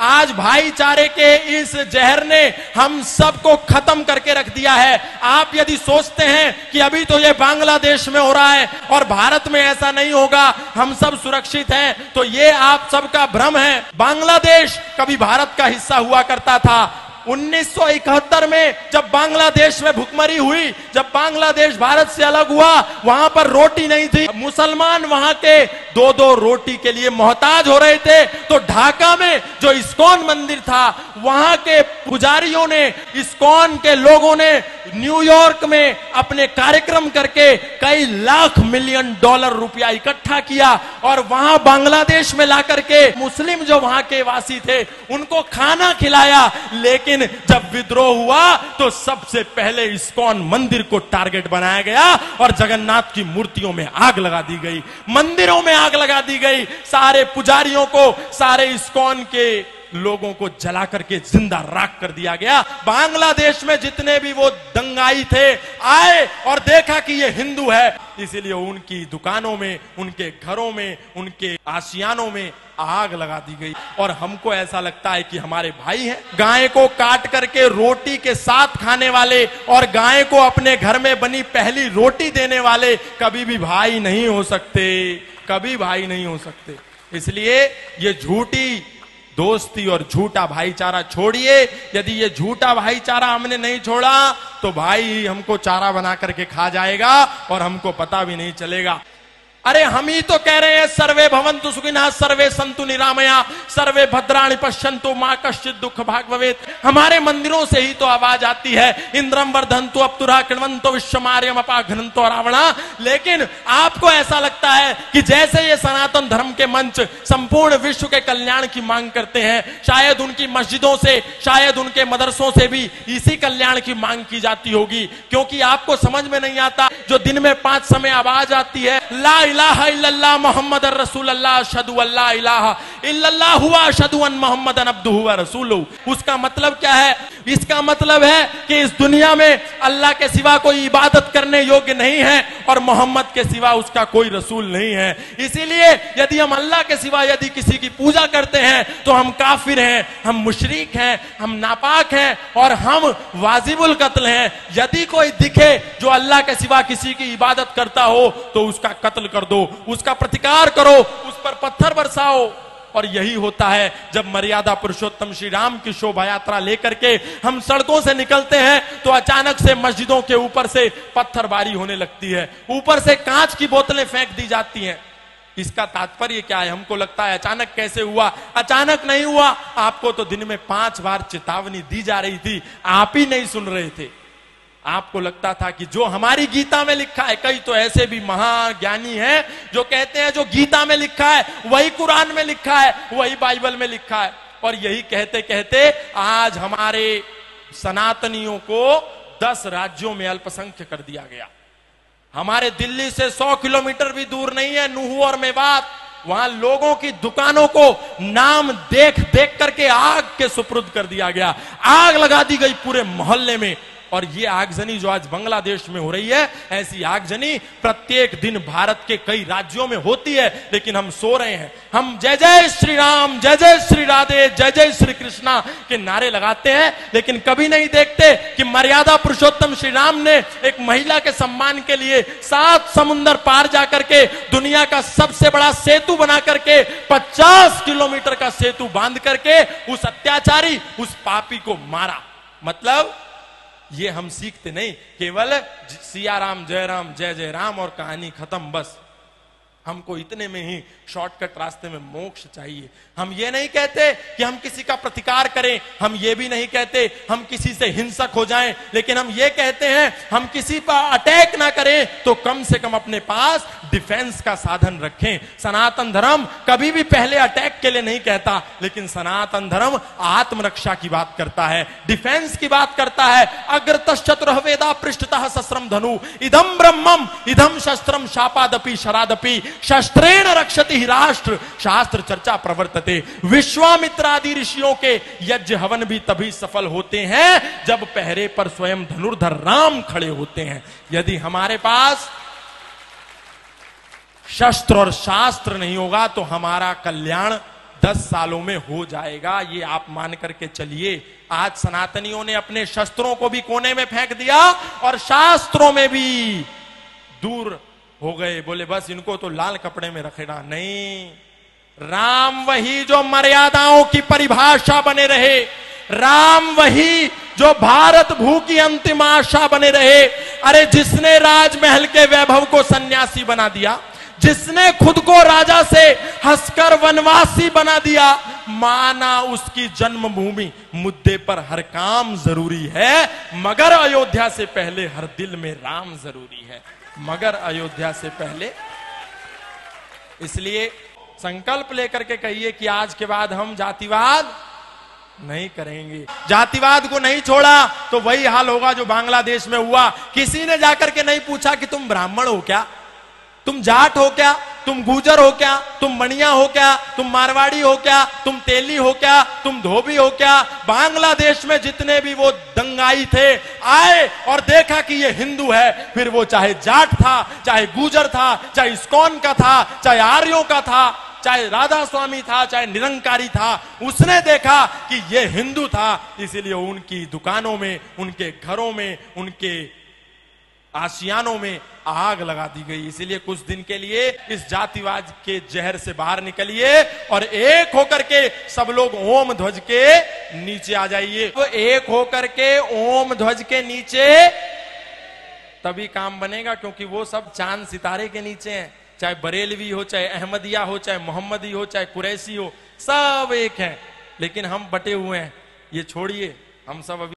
आज भाईचारे के इस जहर ने हम सबको खत्म करके रख दिया है। आप यदि सोचते हैं कि अभी तो ये बांग्लादेश में हो रहा है और भारत में ऐसा नहीं होगा, हम सब सुरक्षित हैं, तो ये आप सबका भ्रम है। बांग्लादेश कभी भारत का हिस्सा हुआ करता था। 1971 में जब बांग्लादेश में भुखमरी हुई, जब बांग्लादेश भारत से अलग हुआ, वहां पर रोटी नहीं थी। मुसलमान वहां के दो दो रोटी के लिए मोहताज हो रहे थे। तो ढाका में जो इस्कॉन मंदिर था, वहां के पुजारियों ने, इस्कॉन के लोगों ने न्यूयॉर्क में अपने कार्यक्रम करके कई लाख मिलियन डॉलर रुपया इकट्ठा किया और वहां बांग्लादेश में ला करके मुस्लिम जो वहां के वासी थे उनको खाना खिलाया। लेकिन जब विद्रोह हुआ तो सबसे पहले इस्कॉन मंदिर को टारगेट बनाया गया और जगन्नाथ की मूर्तियों में आग लगा दी गई, मंदिरों में आग लगा दी गई, सारे पुजारियों को, सारे इस्कॉन के लोगों को जला करके जिंदा राख कर दिया गया। बांग्लादेश में जितने भी वो दंगाई थे आए और देखा कि ये हिंदू है, इसीलिए उनकी दुकानों में, उनके घरों में, उनके आशियानों में आग लगा दी गई। और हमको ऐसा लगता है कि हमारे भाई हैं। गाय को काट करके रोटी के साथ खाने वाले और गाय को अपने घर में बनी पहली रोटी देने वाले कभी भी भाई नहीं हो सकते, कभी भाई नहीं हो सकते। इसलिए ये झूठी दोस्ती और झूठा भाईचारा छोड़िए। यदि ये झूठा भाईचारा हमने नहीं छोड़ा तो भाई हमको चारा बना करके खा जाएगा और हमको पता भी नहीं चलेगा। अरे हम ही तो कह रहे हैं सर्वे भवन्तु सुखिनः, सर्वे सन्तु निरामया, सर्वे भद्राणि पश्यन्तु मा कश्चित् दुःख भाग् भवेत्। हमारे मंदिरों से ही तो आवाज आती है, इंद्रम वर्धन्तु अप्तुरा कृण्वन्तो विश्वमार्यम अपाघ्नन्तो रावणा। लेकिन आपको ऐसा लगता है कि जैसे ये सनातन धर्म के मंच संपूर्ण विश्व के कल्याण की मांग करते हैं, शायद उनकी मस्जिदों से, शायद उनके मदरसों से भी इसी कल्याण की मांग की जाती होगी। क्योंकि आपको समझ में नहीं आता, जो दिन में 5 समय आवाज आती है, ला इलाहा इल्लल्लाह मोहम्मद रसूलुल्लाह अशहदु अल्ला इलाहा इल्लल्लाह हुवा अशहदु अन मोहम्मदन अब्दुहु व रसूलुहु। उसका मतलब क्या है? इसका मतलब है कि इस दुनिया में अल्लाह के सिवा कोई इबादत करने योग्य नहीं है और मोहम्मद के सिवा उसका कोई रसूल नहीं है। इसीलिए यदि हम अल्लाह के सिवा यदि किसी की पूजा करते हैं तो हम काफिर हैं, हम मुशरिक हैं, हम नापाक हैं और हम वाजिबुल कत्ल हैं। यदि कोई दिखे जो अल्लाह के सिवा किसी की इबादत करता हो तो उसका कत्ल कर दो, उसका प्रतिकार करो, उस पर पत्थर बरसाओ। और यही होता है जब मर्यादा पुरुषोत्तम श्री राम की शोभा यात्रा लेकर के हम सड़कों से निकलते हैं तो अचानक से मस्जिदों के ऊपर से पत्थरबारी होने लगती है, ऊपर से कांच की बोतलें फेंक दी जाती हैं। इसका तात्पर्य क्या है? हमको लगता है अचानक कैसे हुआ? अचानक नहीं हुआ, आपको तो दिन में 5 बार चेतावनी दी जा रही थी, आप ही नहीं सुन रहे थे। आपको लगता था कि जो हमारी गीता में लिखा है, कई तो ऐसे भी महाज्ञानी हैं जो कहते हैं जो गीता में लिखा है वही कुरान में लिखा है, वही बाइबल में लिखा है। और यही कहते कहते आज हमारे सनातनियों को 10 राज्यों में अल्पसंख्य कर दिया गया। हमारे दिल्ली से 100 किलोमीटर भी दूर नहीं है नूह और मेवात, वहां लोगों की दुकानों को नाम देख देख करके आग के सुपुर्द कर दिया गया, आग लगा दी गई पूरे मोहल्ले में। और ये आगजनी जो आज बांग्लादेश में हो रही है, ऐसी आगजनी प्रत्येक दिन भारत के कई राज्यों में होती है, लेकिन हम सो रहे हैं। हम जय जय श्री राम, जय जय श्री राधे, जय जय श्री कृष्णा के नारे लगाते हैं, लेकिन कभी नहीं देखते कि मर्यादा पुरुषोत्तम श्री राम ने एक महिला के सम्मान के लिए 7 समुंदर पार जाकर के दुनिया का सबसे बड़ा सेतु बना करके 50 किलोमीटर का सेतु बांध करके उस अत्याचारी, उस पापी को मारा। मतलब ये हम सीखते नहीं, केवल सिया राम जय राम जय जय राम और कहानी खत्म, बस। हमको इतने में ही शॉर्टकट रास्ते में मोक्ष चाहिए। हम ये नहीं कहते कि हम किसी का प्रतिकार करें, हम ये भी नहीं कहते हम किसी से हिंसक हो जाएं, लेकिन हम ये कहते हैं हम किसी पर अटैक ना करें तो कम से कम अपने पास डिफेंस का साधन रखें। सनातन धर्म कभी भी पहले अटैक के लिए नहीं कहता, लेकिन सनातन धर्म आत्मरक्षा की बात करता है, डिफेंस की बात करता है। अग्रतश्चतुरः वेदा पृष्ठतः सहस्रम धनु इदम ब्रह्मम इदम शस्त्रम शापादपि शरादपि शस्त्रेण रक्षति ही राष्ट्र शास्त्र चर्चा प्रवर्तते। विश्वामित्र आदि ऋषियों के यज्ञ हवन भी तभी सफल होते हैं जब पहरे पर स्वयं धनुर्धर राम खड़े होते हैं। यदि हमारे पास शस्त्र और शास्त्र नहीं होगा तो हमारा कल्याण 10 सालों में हो जाएगा, ये आप मान करके चलिए। आज सनातनियों ने अपने शस्त्रों को भी कोने में फेंक दिया और शास्त्रों में भी दूर हो गए, बोले बस इनको तो लाल कपड़े में रखेगा। नहीं, राम वही जो मर्यादाओं की परिभाषा बने रहे, राम वही जो भारत भू की अंतिम आशा बने रहे। अरे जिसने राजमहल के वैभव को सन्यासी बना दिया, जिसने खुद को राजा से हंसकर वनवासी बना दिया, माना उसकी जन्मभूमि मुद्दे पर हर काम जरूरी है, मगर अयोध्या से पहले हर दिल में राम जरूरी है, मगर अयोध्या से पहले। इसलिए संकल्प लेकर के कहिए कि आज के बाद हम जातिवाद नहीं करेंगे। जातिवाद को नहीं छोड़ा तो वही हाल होगा जो बांग्लादेश में हुआ। किसी ने जाकर के नहीं पूछा कि तुम ब्राह्मण हो क्या, तुम जाट हो क्या, तुम गुजर हो क्या, तुम मणिया हो क्या, तुम मारवाड़ी हो क्या, तुम तेली हो क्या, तुम धोबी हो क्या। बांग्लादेश में जितने भी वो दंगाई थे आए और देखा कि ये हिंदू है, फिर वो चाहे जाट था, चाहे गुजर था, चाहे इस्कॉन का था, चाहे आर्यों का था, चाहे राधा स्वामी था, चाहे निरंकारी था, उसने देखा कि ये हिंदू था। इसीलिए उनकी दुकानों में, उनके घरों में, उनके आशियानों में आग लगा दी गई। इसीलिए कुछ दिन के लिए इस जातिवाद के जहर से बाहर निकलिए और एक होकर के सब लोग ओम ध्वज के नीचे आ जाइए। तो एक होकर के ओम ध्वज के नीचे तभी काम बनेगा, क्योंकि वो सब चांद सितारे के नीचे हैं। चाहे बरेलवी हो, चाहे अहमदिया हो, चाहे मोहम्मदी हो, चाहे कुरैशी हो, सब एक हैं, लेकिन हम बटे हुए हैं। ये छोड़िए, हम सब अभी